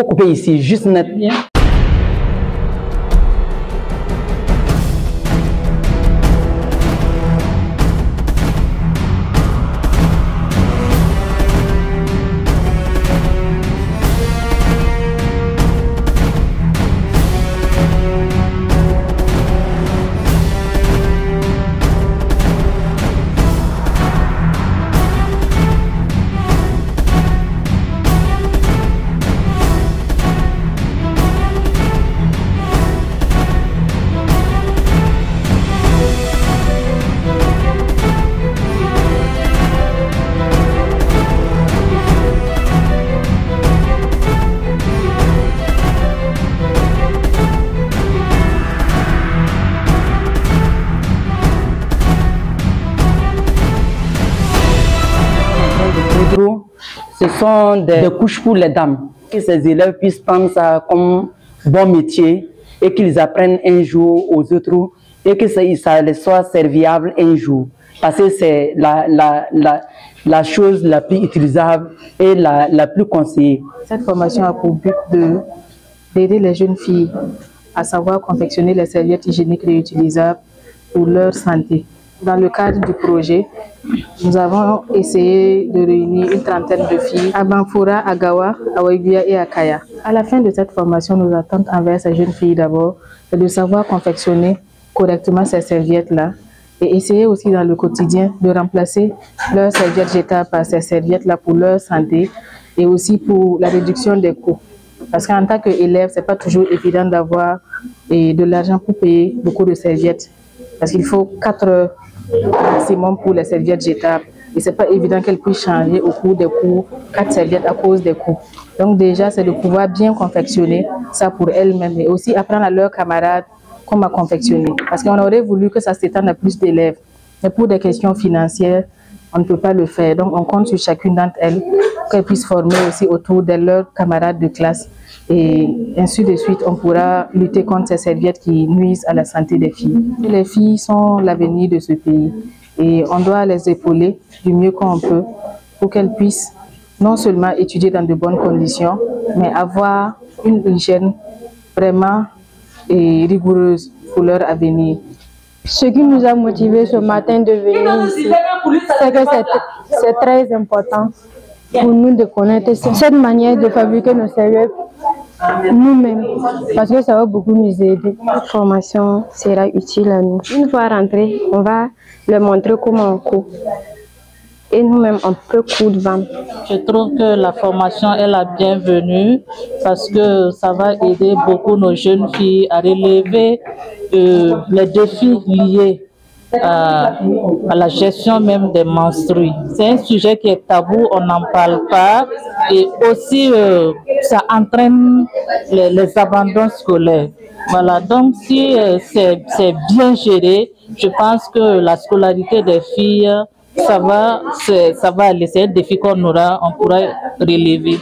faut couper ici, juste net. Bien. Ce sont des couches pour les dames. Que ces élèves puissent prendre ça comme bon métier et qu'ils apprennent un jour aux autres et que ça les soit serviable un jour. Parce que c'est la chose la plus utilisable et la plus conseillée. Cette formation a pour but d'aider les jeunes filles à savoir confectionner les serviettes hygiéniques réutilisables pour leur santé. Dans le cadre du projet, nous avons essayé de réunir une trentaine de filles à Banfora, à Gawa, à Waiguya et à Kaya. À la fin de cette formation, nos attentes envers ces jeunes filles d'abord, c'est de savoir confectionner correctement ces serviettes-là et essayer aussi dans le quotidien de remplacer leurs serviettes jetables par ces serviettes-là pour leur santé et aussi pour la réduction des coûts. Parce qu'en tant qu'élève, ce n'est pas toujours évident d'avoir de l'argent pour payer beaucoup de serviettes. Parce qu'il faut 4 heures maximum pour les serviettes jetables. Et ce n'est pas évident qu'elles puissent changer au cours des cours 4 serviettes à cause des coûts. Donc déjà, c'est de pouvoir bien confectionner ça pour elles-mêmes et aussi apprendre à leurs camarades comment confectionner. Parce qu'on aurait voulu que ça s'étende à plus d'élèves. Mais pour des questions financières, on ne peut pas le faire. Donc on compte sur chacune d'entre elles qu'elles puissent former aussi autour de leurs camarades de classe. Et ainsi de suite, on pourra lutter contre ces serviettes qui nuisent à la santé des filles. Les filles sont l'avenir de ce pays et on doit les épauler du mieux qu'on peut pour qu'elles puissent non seulement étudier dans de bonnes conditions, mais avoir une hygiène vraiment rigoureuse pour leur avenir. Ce qui nous a motivés ce matin de venir ici, c'est que c'est très important pour nous de connaître cette manière de fabriquer nos serviettes nous-mêmes, parce que ça va beaucoup nous aider. Cette formation sera utile à nous. Une fois rentrés, on va leur montrer comment on coud. Et nous-mêmes, on peut coudre. Je trouve que la formation est la bienvenue parce que ça va aider beaucoup nos jeunes filles à relever les défis liés à la gestion même des menstrues. C'est un sujet qui est tabou, on n'en parle pas et aussi ça entraîne les abandons scolaires. Voilà, donc si c'est bien géré, je pense que la scolarité des filles, ça va aller, c'est un défi qu'on aura, on pourra relever.